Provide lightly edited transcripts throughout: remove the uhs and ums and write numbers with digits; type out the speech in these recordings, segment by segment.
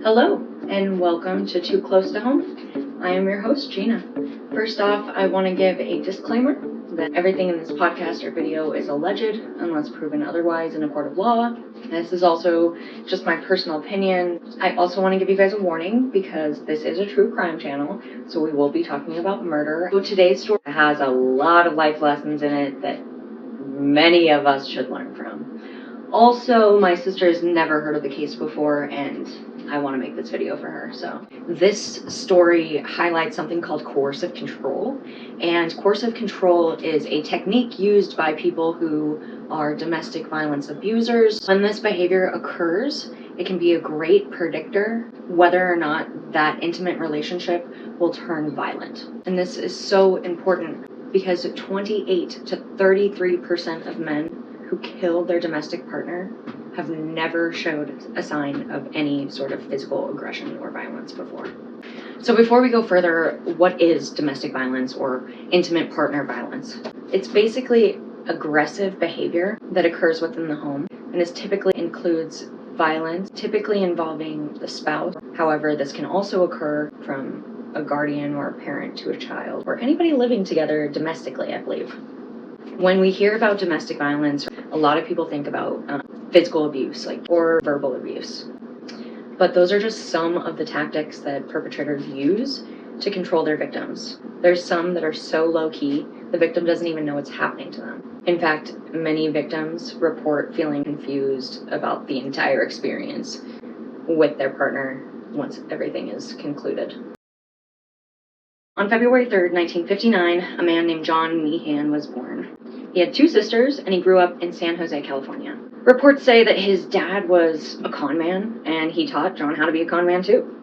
Hello, and welcome to Too Close to Home. I am your host, Gina. First off, I want to give a disclaimer that everything in this podcast or video is alleged unless proven otherwise in a court of law. This is also just my personal opinion. I also want to give you guys a warning because this is a true crime channel, so we will be talking about murder. So today's story has a lot of life lessons in it that many of us should learn from. Also, my sister has never heard of the case before, and I want to make this video for her. So this story highlights something called coercive control, and coercive control is a technique used by people who are domestic violence abusers. When this behavior occurs, it can be a great predictor whether or not that intimate relationship will turn violent. And this is so important because 28 to 33% of men who kill their domestic partner have never showed a sign of any sort of physical aggression or violence before. So before we go further, what is domestic violence or intimate partner violence? It's basically aggressive behavior that occurs within the home, and this typically includes violence, typically involving the spouse. However, this can also occur from a guardian or a parent to a child, or anybody living together domestically, I believe. When we hear about domestic violence, a lot of people think about physical abuse, or verbal abuse. But those are just some of the tactics that perpetrators use to control their victims. There's some that are so low-key, the victim doesn't even know what's happening to them. In fact, many victims report feeling confused about the entire experience with their partner once everything is concluded. On February 3rd, 1959, a man named John Meehan was born. He had two sisters, and he grew up in San Jose, California. Reports say that his dad was a con man, and he taught John how to be a con man too.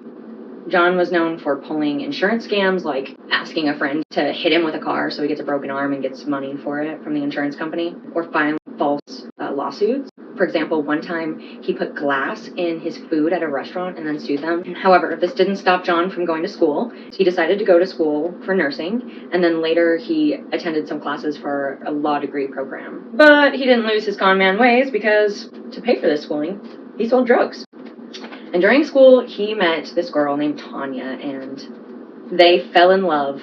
John was known for pulling insurance scams, like asking a friend to hit him with a car so he gets a broken arm and gets money for it from the insurance company, or filing false lawsuits. For example, one time he put glass in his food at a restaurant and then sued them. However, this didn't stop John from going to school. He decided to go to school for nursing, and then later he attended some classes for a law degree program. But he didn't lose his con man ways because to pay for this schooling, he sold drugs. And during school, he met this girl named Tanya, and they fell in love,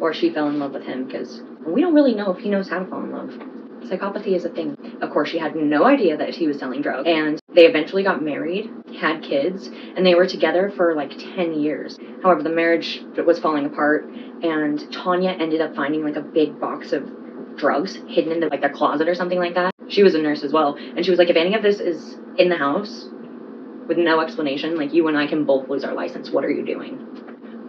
or she fell in love with him, because we don't really know if he knows how to fall in love. Psychopathy is a thing. Of course, she had no idea that he was selling drugs, and they eventually got married, had kids, and they were together for like 10 years. However, the marriage was falling apart, and Tanya ended up finding like a big box of drugs hidden in their closet or something like that. She was a nurse as well, and she was like, if any of this is in the house with no explanation, you and I can both lose our license. What are you doing?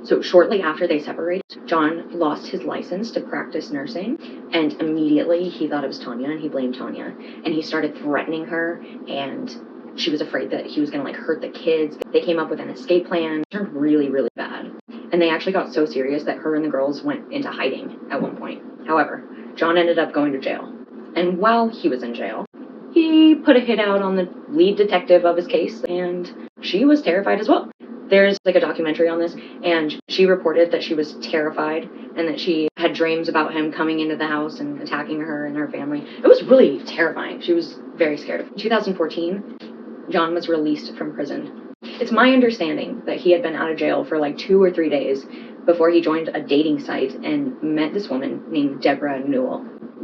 So shortly after they separated, John lost his license to practice nursing, and immediately he thought it was Tanya, and he blamed Tanya, and he started threatening her, and she was afraid that he was going to hurt the kids. They came up with an escape plan. It turned really, really bad, and they actually got so serious that her and the girls went into hiding at one point. However, John ended up going to jail, and while he was in jail, he put a hit out on the lead detective of his case, and she was terrified as well. There's a documentary on this, and she reported that she was terrified and that she had dreams about him coming into the house and attacking her and her family. It was really terrifying. She was very scared. In 2014, John was released from prison. It's my understanding that he had been out of jail for 2 or 3 days before he joined a dating site and met this woman named Debra.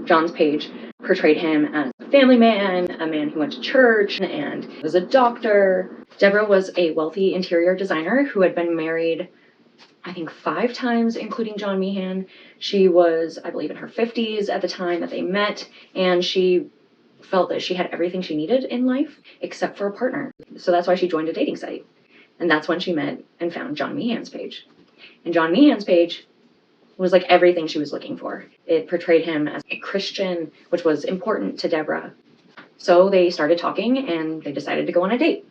John's page portrayed him as a family man, a man who went to church, and was a doctor. Debra was a wealthy interior designer who had been married, I think, 5 times, including John Meehan. She was, I believe, in her 50s at the time that they met, and she felt that she had everything she needed in life except for a partner. So that's why she joined a dating site. And that's when she met and found John Meehan's page. And John Meehan's page was everything she was looking for. It portrayed him as a Christian, which was important to Debra. So they started talking, and they decided to go on a date.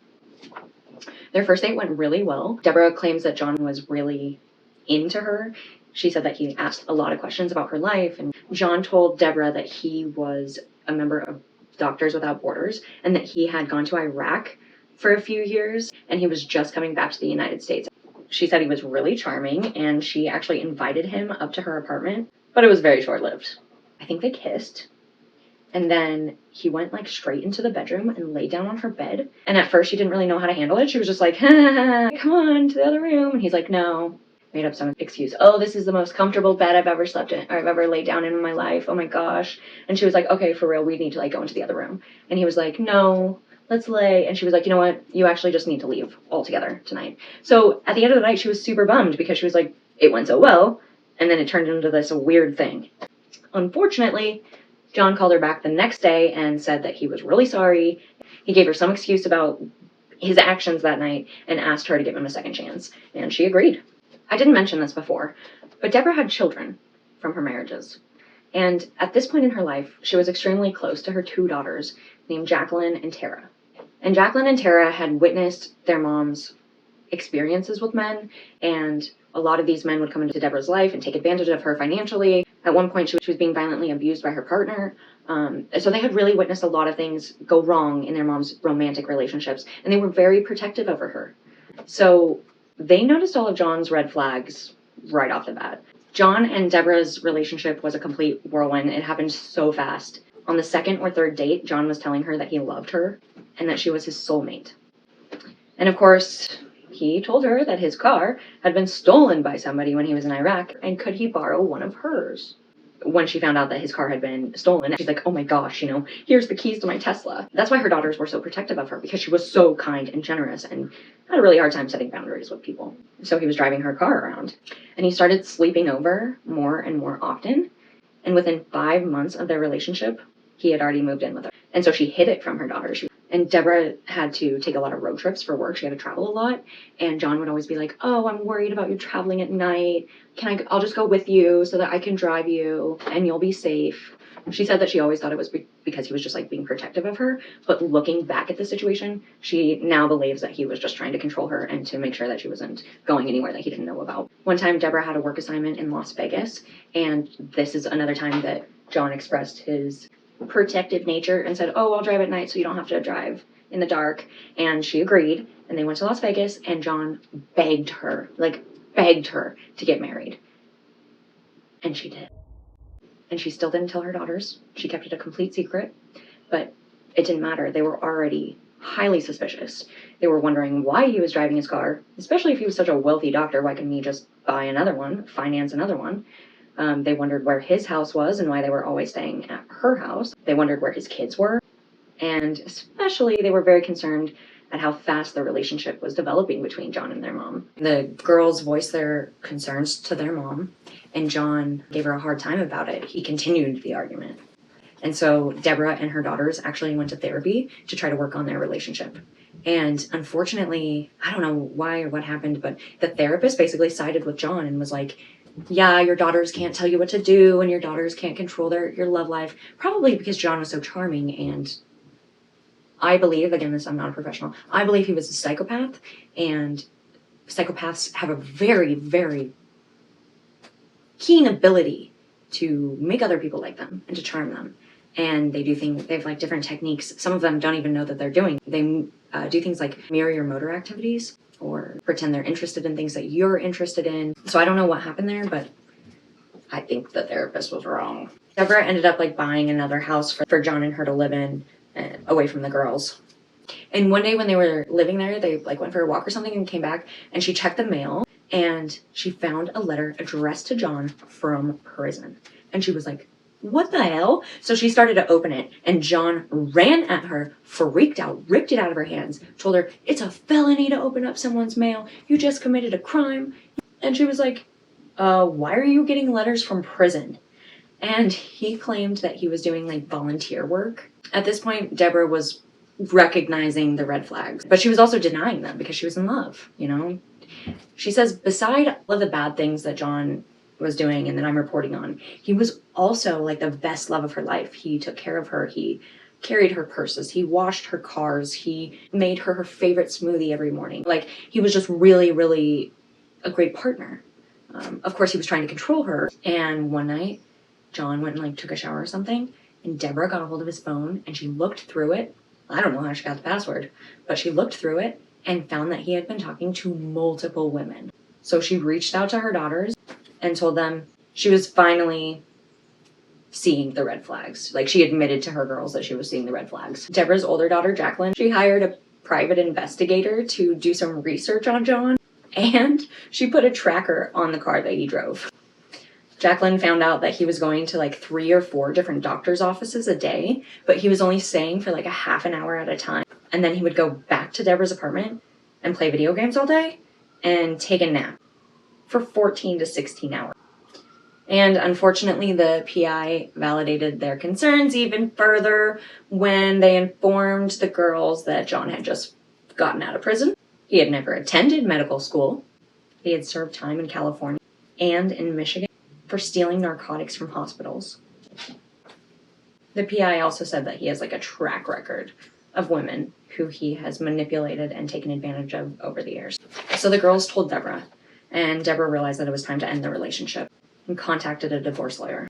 Their first date went really well. Debra claims that John was really into her. She said that he asked a lot of questions about her life, and John told Debra that he was a member of Doctors Without Borders and that he had gone to Iraq for a few years, and he was just coming back to the United States. She said he was really charming, and she actually invited him up to her apartment, but it was very short-lived. I think they kissed, And then he went like straight into the bedroom and laid down on her bed. And at first she didn't really know how to handle it. She was just like, come on to the other room. And he's like, no. Made up some excuse. Oh, this is the most comfortable bed I've ever slept in, or I've ever laid down in my life. Oh my gosh. And she was like, okay, for real, we need to like go into the other room. And he was like, no, let's lay. And she was like, you know what? You actually just need to leave altogether tonight. So at the end of the night, she was super bummed because she was like, it went so well. And then it turned into this weird thing. Unfortunately, John called her back the next day and said that he was really sorry. He gave her some excuse about his actions that night and asked her to give him a second chance. And she agreed. I didn't mention this before, but Debra had children from her marriages. And at this point in her life, she was extremely close to her two daughters named Jacqueline and Tara. And Jacqueline and Tara had witnessed their mom's experiences with men, and a lot of these men would come into Debra's life and take advantage of her financially. At one point, she was being violently abused by her partner. So they had really witnessed a lot of things go wrong in their mom's romantic relationships, and they were very protective over her. So they noticed all of John's red flags right off the bat. John and Debra's relationship was a complete whirlwind. It happened so fast. On the second or third date, John was telling her that he loved her and that she was his soulmate. And of course, he told her that his car had been stolen by somebody when he was in Iraq, and could he borrow one of hers? When she found out that his car had been stolen, she's like, oh my gosh, here's the keys to my Tesla. That's why her daughters were so protective of her, because she was so kind and generous and had a really hard time setting boundaries with people. So he was driving her car around, and he started sleeping over more and more often. And within 5 months of their relationship, he had already moved in with her. And so she hid it from her daughters. And Debra had to take a lot of road trips for work. She had to travel a lot. And John would always be like, oh, I'm worried about you traveling at night. I'll just go with you so that I can drive you and you'll be safe. She said that she always thought it was because he was just like being protective of her. But looking back at the situation, she now believes that he was just trying to control her and to make sure that she wasn't going anywhere that he didn't know about. One time, Debra had a work assignment in Las Vegas. And this is another time that John expressed his protective nature and said, oh, I'll drive at night so you don't have to drive in the dark. And she agreed, and they went to Las Vegas, and John begged her to get married. And she did. And she still didn't tell her daughters. She kept it a complete secret, but it didn't matter. They were already highly suspicious. They were wondering why he was driving his car, especially if he was such a wealthy doctor. Why couldn't he just buy another one, finance another one? They wondered where his house was and why they were always staying at her house. They wondered where his kids were. And especially, they were very concerned at how fast the relationship was developing between John and their mom. The girls voiced their concerns to their mom, and John gave her a hard time about it. He continued the argument. And so Debra and her daughters actually went to therapy to try to work on their relationship. And unfortunately, I don't know why or what happened, but the therapist basically sided with John and was like, yeah, your daughters can't tell you what to do, and your daughters can't control your love life. Probably because John was so charming, and I believe, again, I'm not a professional, I believe he was a psychopath, and psychopaths have a very, very keen ability to make other people like them and to charm them. And they have like different techniques. Some of them don't even know that they're doing. They do things like mirror your motor activities, or pretend they're interested in things that you're interested in. So I don't know what happened there, but I think the therapist was wrong. Debra ended up like buying another house for John and her to live in, away from the girls. And one day when they were living there, they like went for a walk or something and came back, and she checked the mail, and she found a letter addressed to John from prison. And she was like, what the hell? So she started to open it, and John ran at her, freaked out, ripped it out of her hands, told her, it's a felony to open up someone's mail. You just committed a crime. And she was like, why are you getting letters from prison? And he claimed that he was doing like volunteer work. At this point, Debra was recognizing the red flags, but she was also denying them because she was in love, She says, beside all of the bad things that John was doing and that I'm reporting on, he was also like the best love of her life. He took care of her. He carried her purses. He washed her cars. He made her favorite smoothie every morning. Like, he was just really, really a great partner. Of course, he was trying to control her. And one night, John went and like took a shower or something, and Debra got a hold of his phone, and she looked through it. I don't know how she got the password, but she looked through it and found that he had been talking to multiple women. So she reached out to her daughters and told them she was finally seeing the red flags. Like, she admitted to her girls that she was seeing the red flags. Debra's older daughter, Jacqueline, she hired a private investigator to do some research on John, and she put a tracker on the car that he drove. Jacqueline found out that he was going to like 3 or 4 different doctor's offices a day, but he was only staying for like a half an hour at a time. And then he would go back to Debra's apartment and play video games all day and take a nap for 14 to 16 hours. And unfortunately, the PI validated their concerns even further when they informed the girls that John had just gotten out of prison. He had never attended medical school. He had served time in California and in Michigan for stealing narcotics from hospitals. The PI also said that he has like a track record of women who he has manipulated and taken advantage of over the years. So the girls told Debra, and Debra realized that it was time to end the relationship and contacted a divorce lawyer.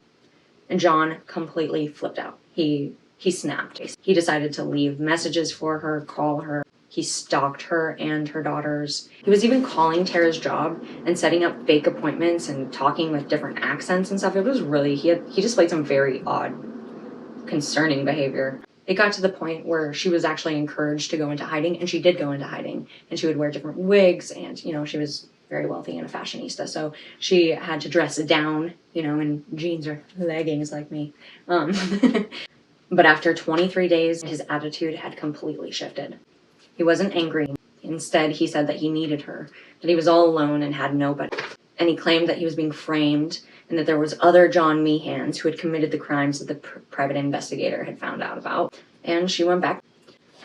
And John completely flipped out. He snapped. He decided to leave messages for her, call her. He stalked her and her daughters. He was even calling Tara's job and setting up fake appointments and talking with different accents and stuff. It was really, he displayed some very odd, concerning behavior. It got to the point where she was actually encouraged to go into hiding, and she did go into hiding. And she would wear different wigs, and, you know, she was very wealthy and a fashionista, so she had to dress down, you know, in jeans or leggings like me. But after 23 days, his attitude had completely shifted. He wasn't angry. Instead, he said that he needed her, that he was all alone and had nobody. And he claimed that he was being framed and that there was other John Meehans who had committed the crimes that the private investigator had found out about. And she went back.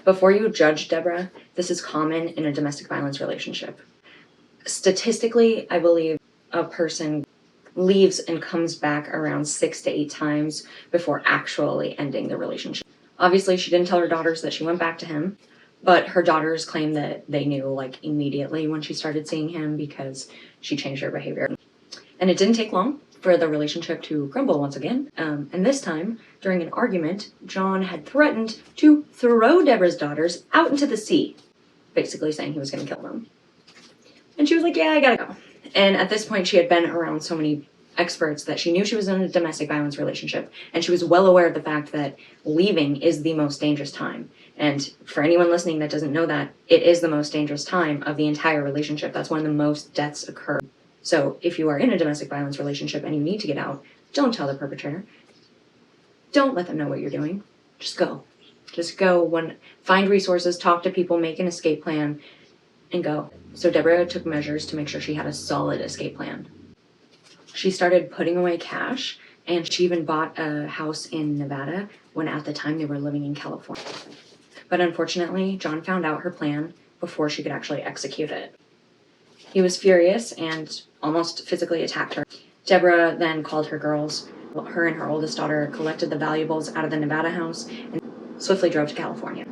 Before you judge Debra, this is common in a domestic violence relationship. Statistically, I believe a person leaves and comes back around 6 to 8 times before actually ending the relationship. Obviously, she didn't tell her daughters that she went back to him, but her daughters claim that they knew like immediately when she started seeing him because she changed her behavior. And it didn't take long for the relationship to crumble once again. And this time, during an argument, John had threatened to throw Debra's daughters out into the sea, basically saying he was going to kill them. And she was like, yeah, I gotta go. And at this point, she had been around so many experts that she knew she was in a domestic violence relationship. And she was well aware of the fact that leaving is the most dangerous time. And for anyone listening that doesn't know that, it is the most dangerous time of the entire relationship. That's when the most deaths occur. So if you are in a domestic violence relationship and you need to get out, don't tell the perpetrator. Don't let them know what you're doing. Just go. Just go. Find resources, talk to people, make an escape plan, and go. So Debra took measures to make sure she had a solid escape plan. She started putting away cash, and she even bought a house in Nevada when at the time they were living in California. But unfortunately, John found out her plan before she could actually execute it. He was furious and almost physically attacked her. Debra then called her girls. Her and her oldest daughter collected the valuables out of the Nevada house and swiftly drove to California.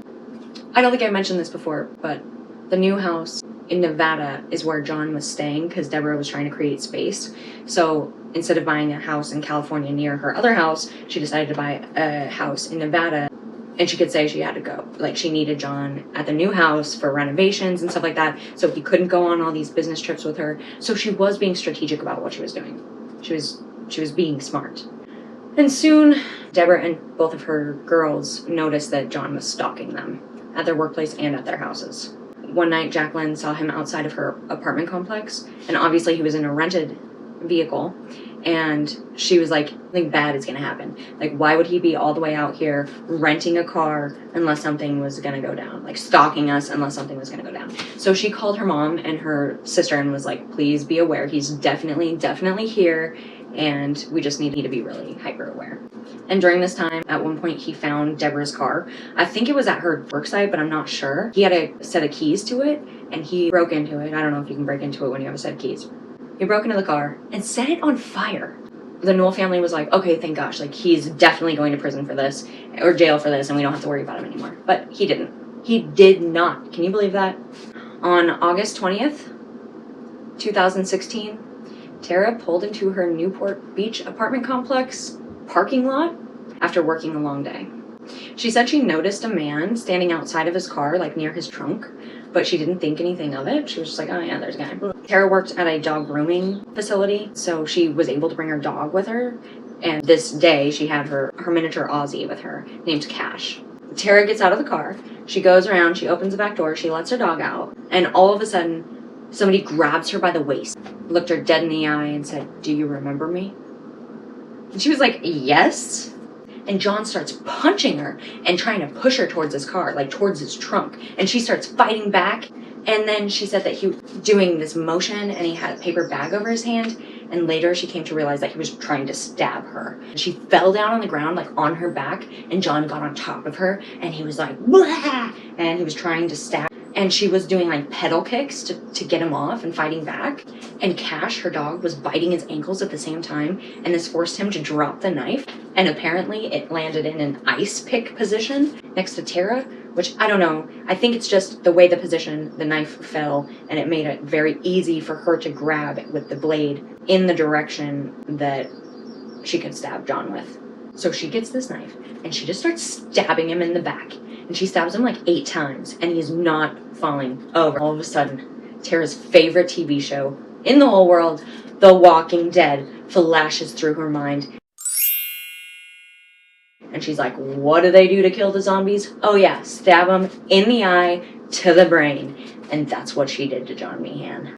I don't think I mentioned this before, but the new house in Nevada is where John was staying because Debra was trying to create space. So instead of buying a house in California near her other house, she decided to buy a house in Nevada. And she could say she had to go. Like, she needed John at the new house for renovations and stuff like that. So he couldn't go on all these business trips with her. So she was being strategic about what she was doing. She was being smart. And soon, Debra and both of her girls noticed that John was stalking them at their workplace and at their houses. One night, Jacqueline saw him outside of her apartment complex, and obviously he was in a rented vehicle, and she was like, something bad is gonna happen. Like, why would he be all the way out here renting a car unless something was gonna go down? Like, stalking us unless something was gonna go down. So she called her mom and her sister and was like, please be aware, he's definitely here, and we just need to be really hyper aware. And during this time, at one point, he found Debra's car. I think it was at her worksite, but I'm not sure. He had a set of keys to it, and he broke into it. I don't know if you can break into it when you have a set of keys. He broke into the car and set it on fire. The Newell family was like, okay, thank gosh, like, he's definitely going to prison for this, or jail for this, and we don't have to worry about him anymore. But he didn't. He did not. Can you believe that? On August 20th, 2016, Tara pulled into her Newport Beach apartment complex parking lot after working a long day. She said she noticed a man standing outside of his car, like near his trunk, but she didn't think anything of it. She was just like, oh yeah, there's a guy. Tara worked at a dog grooming facility, so she was able to bring her dog with her, And this day, she had her miniature Aussie with her, named Cash. Tara gets out of the car. She goes around, she opens the back door, she lets her dog out, and all of a sudden, somebody grabs her by the waist, looked her dead in the eye, and said, "Do you remember me?" And she was like, "Yes." And John starts punching her and trying to push her towards his car, like towards his trunk. And she starts fighting back. And then she said that he was doing this motion and he had a paper bag over his hand. And later she came to realize that he was trying to stab her. She fell down on the ground, like on her back, and John got on top of her and he was like, "Blah!" And he was trying to stab. And she was doing like pedal kicks to get him off and fighting back. And Cash, her dog, was biting his ankles at the same time, and this forced him to drop the knife. And apparently it landed in an ice pick position next to Tara, which I don't know. I think it's just the way the knife fell, and it made it very easy for her to grab with the blade in the direction that she could stab John with. So she gets this knife, and she just starts stabbing him in the back. And she stabs him like 8 times, and he's not falling over. All of a sudden, Tara's favorite TV show in the whole world, The Walking Dead, flashes through her mind. And she's like, what do they do to kill the zombies? Oh yeah, stab them in the eye to the brain. And that's what she did to John Meehan.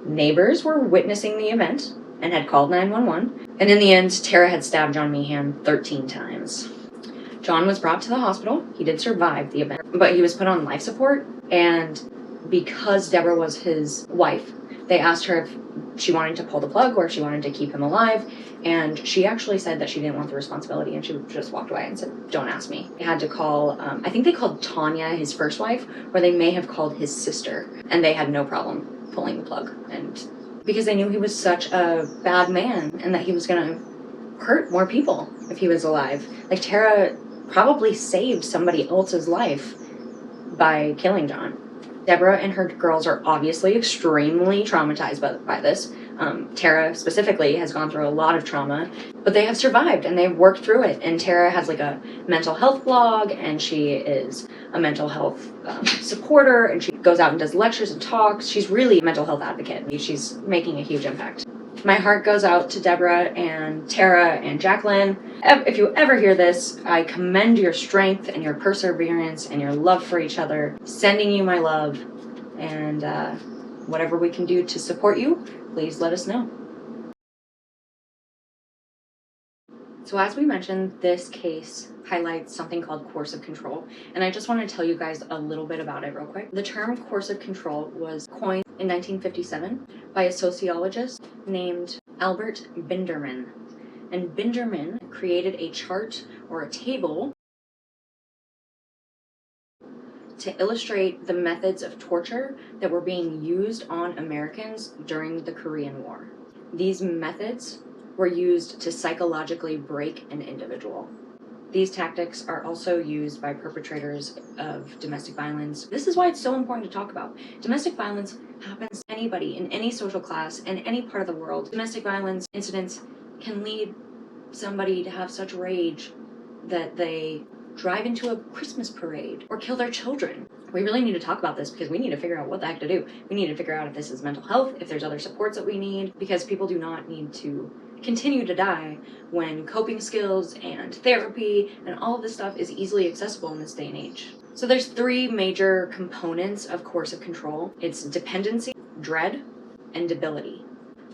Neighbors were witnessing the event and had called 911. And in the end, Tara had stabbed John Meehan 13 times. John was brought to the hospital. He did survive the event, but he was put on life support. And because Debra was his wife, they asked her if she wanted to pull the plug or if she wanted to keep him alive. And she actually said that she didn't want the responsibility, and she just walked away and said, "Don't ask me." They had to call, I think they called Tanya, his first wife, or they may have called his sister, and they had no problem pulling the plug. And because they knew he was such a bad man and that he was going to hurt more people if he was alive. Like, Tara probably saved somebody else's life by killing John. Debra and her girls are obviously extremely traumatized by this. Tara specifically has gone through a lot of trauma, but they have survived and they've worked through it. And Tara has like a mental health blog, and she is a mental health supporter, and she goes out and does lectures and talks. She's really a mental health advocate. She's making a huge impact. My heart goes out to Debra and Tara and Jacqueline. If you ever hear this, I commend your strength and your perseverance and your love for each other. Sending you my love, and whatever we can do to support you, please let us know. So as we mentioned, this case highlights something called coercive control, and I just want to tell you guys a little bit about it real quick. The term coercive control was coined in 1957 by a sociologist named Albert Binderman. And Binderman created a chart or a table to illustrate the methods of torture that were being used on Americans during the Korean War. These methods were used to psychologically break an individual. These tactics are also used by perpetrators of domestic violence. This is why it's so important to talk about. Domestic violence happens to anybody in any social class in any part of the world. Domestic violence incidents can lead somebody to have such rage that they drive into a Christmas parade or kill their children. We really need to talk about this because we need to figure out what the heck to do. We need to figure out if this is mental health, if there's other supports that we need, because people do not need to continue to die when coping skills and therapy and all of this stuff is easily accessible in this day and age. So there's 3 major components of coercive control. It's dependency, dread, and debility.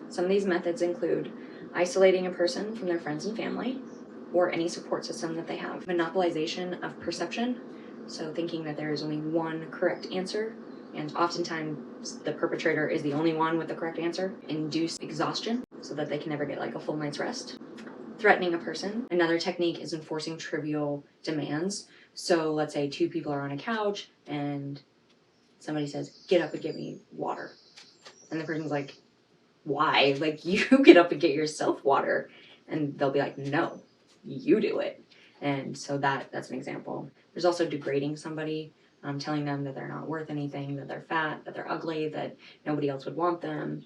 Some of these methods include isolating a person from their friends and family or any support system that they have. Monopolization of perception, so thinking that there is only one correct answer, and oftentimes the perpetrator is the only one with the correct answer. Induce exhaustion, so that they can never get like a full night's rest. Threatening a person. Another technique is enforcing trivial demands. So let's say 2 people are on a couch and somebody says, "Get up and get me water." And the person's like, "Why? Like, you get up and get yourself water." And they'll be like, "No, you do it." And so that's an example. There's also degrading somebody, telling them that they're not worth anything, that they're fat, that they're ugly, that nobody else would want them.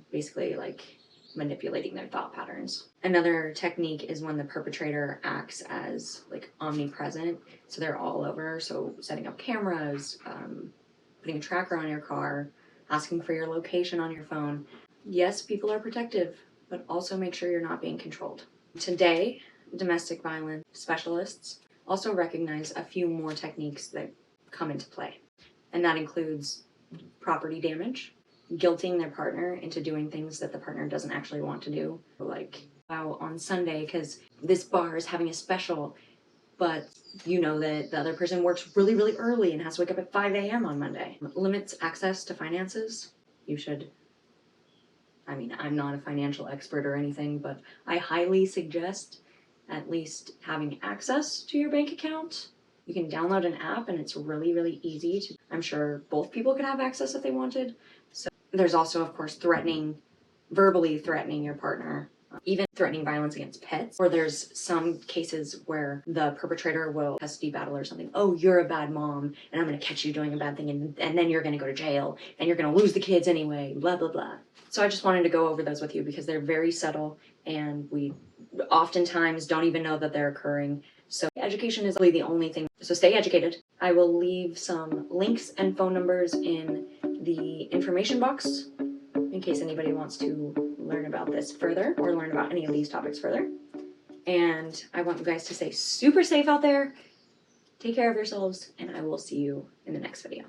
Basically like manipulating their thought patterns. Another technique is when the perpetrator acts as like omnipresent, so they're all over. So setting up cameras, putting a tracker on your car, asking for your location on your phone. Yes, people are protective, but also make sure you're not being controlled. Today, domestic violence specialists also recognize a few more techniques that come into play, and that includes property damage, guilting their partner into doing things that the partner doesn't actually want to do, like out on Sunday because this bar is having a special, but you know that the other person works really, really early and has to wake up at 5 a.m. on Monday. Limits access to finances. You should, I'm not a financial expert or anything, but I highly suggest at least having access to your bank account. You can download an app and it's really, really easy to, I'm sure both people could have access if they wanted. So there's also, of course, verbally threatening your partner, even threatening violence against pets. Or there's some cases where the perpetrator will custody battle or something. Oh, you're a bad mom and I'm going to catch you doing a bad thing and then you're going to go to jail and you're going to lose the kids anyway, blah, blah, blah. So I just wanted to go over those with you because they're very subtle and we oftentimes don't even know that they're occurring. So education is really the only thing. So stay educated. I will leave some links and phone numbers in the information box in case anybody wants to learn about this further or learn about any of these topics further. And I want you guys to stay super safe out there. Take care of yourselves, and I will see you in the next video.